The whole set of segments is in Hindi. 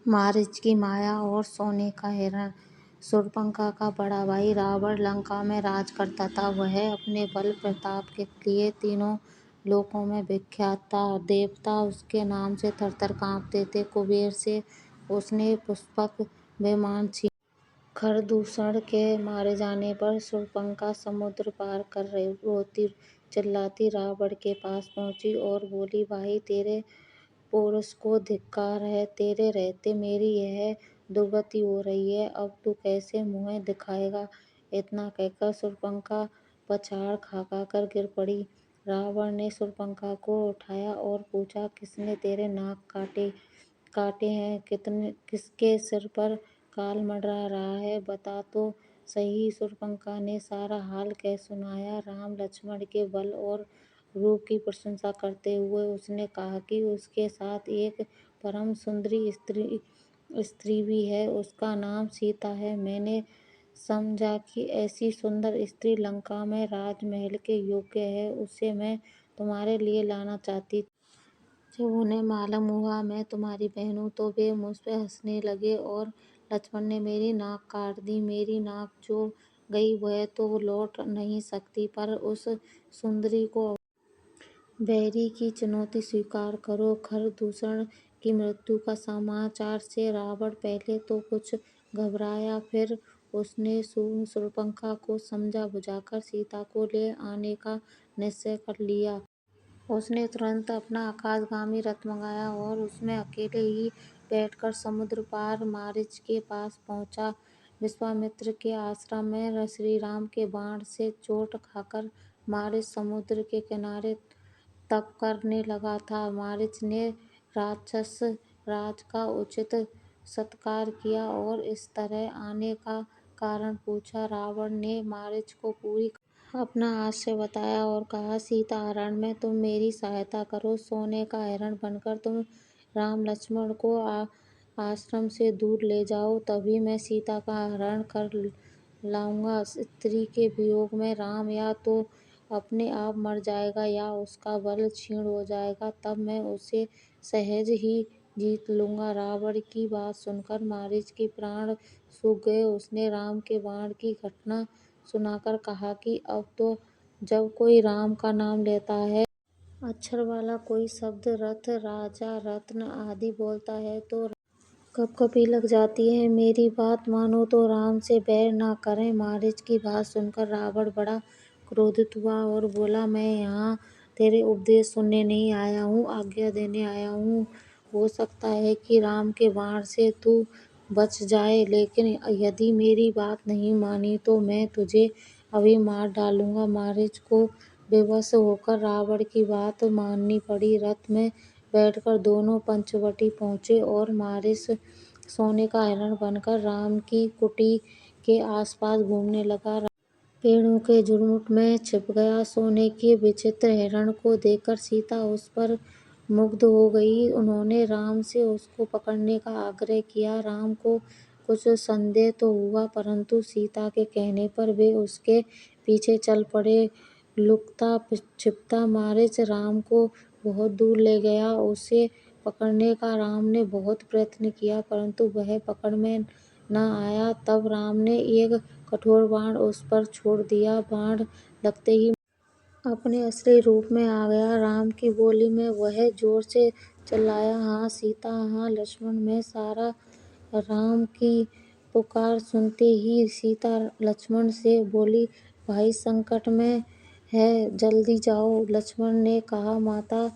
मारीच की माया और सोने का हिरण। शूर्पणखा का बड़ा भाई रावण लंका में राज करता था। वह अपने बल प्रताप के लिए तीनों लोकों में विख्यात था। देवता उसके नाम से थर-थर कांपते थे। कुबेर से उसने पुष्पक विमान छीना। खरदूषण के मारे जाने पर शूर्पणखा समुद्र पार कर रोती चिल्लाती रावण के पास पहुंची और बोली, भाई तेरे पौरुष को धिक्कार है। तेरे रहते मेरी यह दुर्गति हो रही है। अब तू कैसे मुँह दिखाएगा। इतना कहकर शूर्पणखा पछाड़ खा-खाकर गिर पड़ी। रावण ने शूर्पणखा को उठाया और पूछा, किसने तेरे नाक काटे हैं। किसके सिर पर काल मंडरा रहा है। बता तो सही। शूर्पणखा ने सारा हाल कह सुनाया। राम लक्ष्मण के बल और रूप की प्रशंसा करते हुए उसने कहा कि उसके साथ एक परम सुंदरी स्त्री भी है। उसका नाम सीता है। मैंने समझा कि ऐसी सुंदर स्त्री लंका में राजमहल के योग्य है। उसे मैं तुम्हारे लिए लाना चाहती थी। जब उन्हें मालूम हुआ मैं तुम्हारी बहन हूँ तो वे मुझ पर हंसने लगे और लक्ष्मण ने मेरी नाक काट दी। मेरी नाक जो गई वह तो लौट नहीं सकती, पर उस सुंदरी को बैरी की चुनौती स्वीकार करो। खरदूषण की मृत्यु का समाचार से रावण पहले तो कुछ घबराया, फिर उसने शूर्पणखा को समझा बुझाकर सीता को ले आने का निश्चय कर लिया। उसने तुरंत अपना आकाशगामी रथ मंगाया और उसमें अकेले ही बैठकर समुद्र पार मारीच के पास पहुंचा। विश्वामित्र के आश्रम में श्री राम के बाण से चोट खाकर मारीच समुद्र के किनारे तप करने लगा था। मारीच ने राक्षस राज का उचित सत्कार किया और इस तरह आने का कारण पूछा। रावण ने मारीच को पूरी अपना आशय बताया और कहा, सीता हरण में तुम मेरी सहायता करो। सोने का हिरण बनकर तुम राम लक्ष्मण को आश्रम से दूर ले जाओ, तभी मैं सीता का हरण कर लाऊंगा। स्त्री के वियोग में राम या तो अपने आप मर जाएगा या उसका बल क्षीण हो जाएगा, तब मैं उसे सहज ही जीत लूंगा। रावण की बात सुनकर मारीच के प्राण सूख गए। उसने राम के बाण की घटना सुनाकर कहा कि अब तो जब कोई राम का नाम लेता है, अक्षर वाला कोई शब्द, रथ, राजा, रत्न आदि बोलता है तो कँपकँपी लग जाती है। मेरी बात मानो तो राम से बैर न करें। मारीच की बात सुनकर रावण बड़ा क्रोधित हुआ और बोला, मैं यहाँ तेरे उपदेश सुनने नहीं आया हूँ, आज्ञा देने आया हूँ। हो सकता है कि राम के बाण से तू बच जाए, लेकिन यदि मेरी बात नहीं मानी तो मैं तुझे अभी मार डालूंगा। मारीच को विवश होकर रावण की बात माननी पड़ी। रथ में बैठकर दोनों पंचवटी पहुंचे और मारीच सोने का हिरण बनकर राम की कुटी के आसपास घूमने लगा। पेड़ों के झुरमुट में छिप गया। सोने के विचित्र हिरण को देखकर सीता उस पर मुग्ध हो गई। उन्होंने राम से उसको पकड़ने का आग्रह किया। राम को कुछ संदेह तो हुआ, परंतु सीता के कहने पर वे उसके पीछे चल पड़े। लुकता छिपता मारीच राम को बहुत दूर ले गया। उसे पकड़ने का राम ने बहुत प्रयत्न किया, परंतु वह पकड़ में न आया। तब राम ने एक कठोर बाण उस पर छोड़ दिया। बाण लगते ही अपने असली रूप में आ गया। राम की बोली में वह जोर से चिल्लाया, हाँ सीता, हाँ लक्ष्मण। मैं सारा राम की पुकार सुनते ही सीता लक्ष्मण से बोली, भाई संकट में है, जल्दी जाओ। लक्ष्मण ने कहा, माता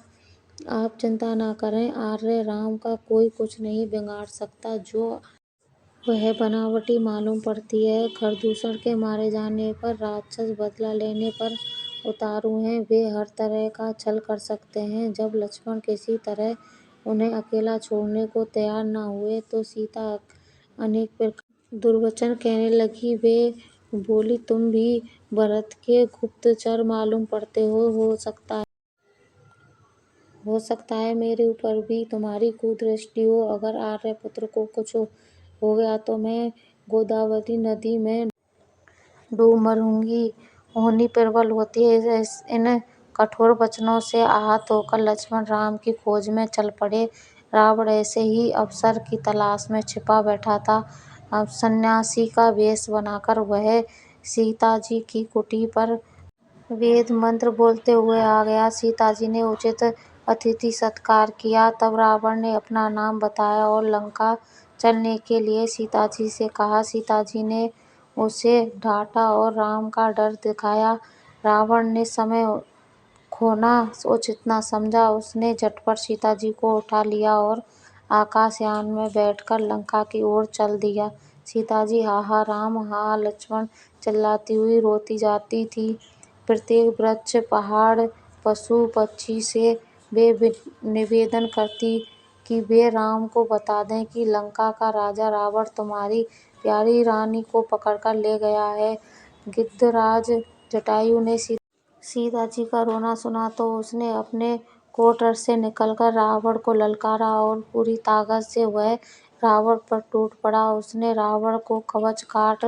आप चिंता न करें, आर्य राम का कोई कुछ नहीं बिगाड़ सकता। जो वह बनावटी मालूम पड़ती है। खरदूषण के मारे जाने पर राक्षस बदला लेने पर उतारू हैं। वे हर तरह का छल कर सकते हैं। जब लक्ष्मण किसी तरह उन्हें अकेला छोड़ने को तैयार न हुए तो सीता अनेक प्रकार दुर्वचन कहने लगी। वे बोली, तुम भी भरत के गुप्तचर मालूम पड़ते हो। हो सकता है मेरे ऊपर भी तुम्हारी कुदृष्टि हो। अगर आर्यपुत्र को कुछ हो गया तो मैं गोदावरी नदी में डूब मरूंगी। होनी प्रबल होती है। इन कठोर वचनों से आहत होकर लक्ष्मण राम की खोज में चल पड़े। रावण ऐसे ही अवसर की तलाश में छिपा बैठा था। अब सन्यासी का वेश बनाकर वह सीता जी की कुटी पर वेद मंत्र बोलते हुए आ गया। सीता जी ने उचित अतिथि सत्कार किया। तब रावण ने अपना नाम बताया और लंका चलने के लिए सीता जी से कहा। सीता जी ने उसे डांटा और राम का डर दिखाया। रावण ने समय खोना उचित न समझा। उसने झटपट सीता जी को उठा लिया और आकाशयान में बैठकर लंका की ओर चल दिया। सीता जी हा हा राम, हा लक्ष्मण चिल्लाती हुई रोती जाती थी। प्रत्येक वृक्ष, पहाड़, पशु पक्षी से वे निवेदन करती कि वे राम को बता दें कि लंका का राजा रावण तुम्हारी प्यारी रानी को पकड़कर ले गया है। गिद्धराज जटायु ने सीता जी का रोना सुना तो उसने अपने क्वार्टर से निकलकर रावण को ललकारा और पूरी ताकत से वह रावण पर टूट पड़ा। उसने रावण को कवच काट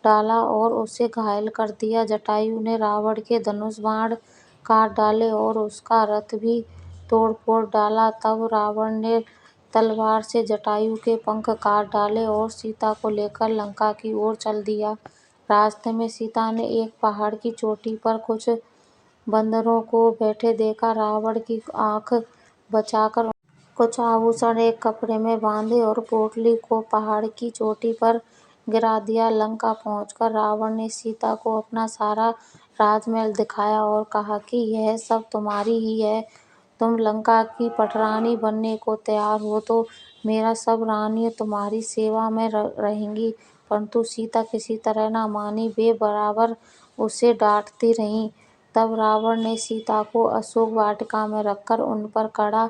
डाला और उसे घायल कर दिया। जटायु ने रावण के धनुष बाण काट डाले और उसका रथ भी तोड़ फोड़ डाला। तब रावण ने तलवार से जटायु के पंख काट डाले और सीता को लेकर लंका की ओर चल दिया। रास्ते में सीता ने एक पहाड़ की चोटी पर कुछ बंदरों को बैठे देखा। रावण की आंख बचाकर कुछ आभूषण एक कपड़े में बांधे और पोटली को पहाड़ की चोटी पर गिरा दिया। लंका पहुंचकर रावण ने सीता को अपना सारा राजमहल दिखाया और कहा कि यह सब तुम्हारी ही है। तुम लंका की पटरानी बनने को तैयार हो तो मेरा सब रानियां तुम्हारी सेवा में रहेंगी। परंतु सीता किसी तरह न मानी। वे बराबर उसे डांटती रहीं। तब रावण ने सीता को अशोक वाटिका में रखकर उन पर कड़ा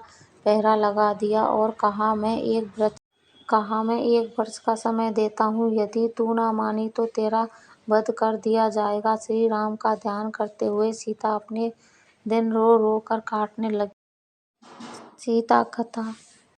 पहरा लगा दिया और कहा मैं एक वर्ष का समय देता हूँ। यदि तू न मानी तो तेरा वध कर दिया जाएगा। श्री राम का ध्यान करते हुए सीता अपने दिन रो रो कर काटने लगी। सीता कथा।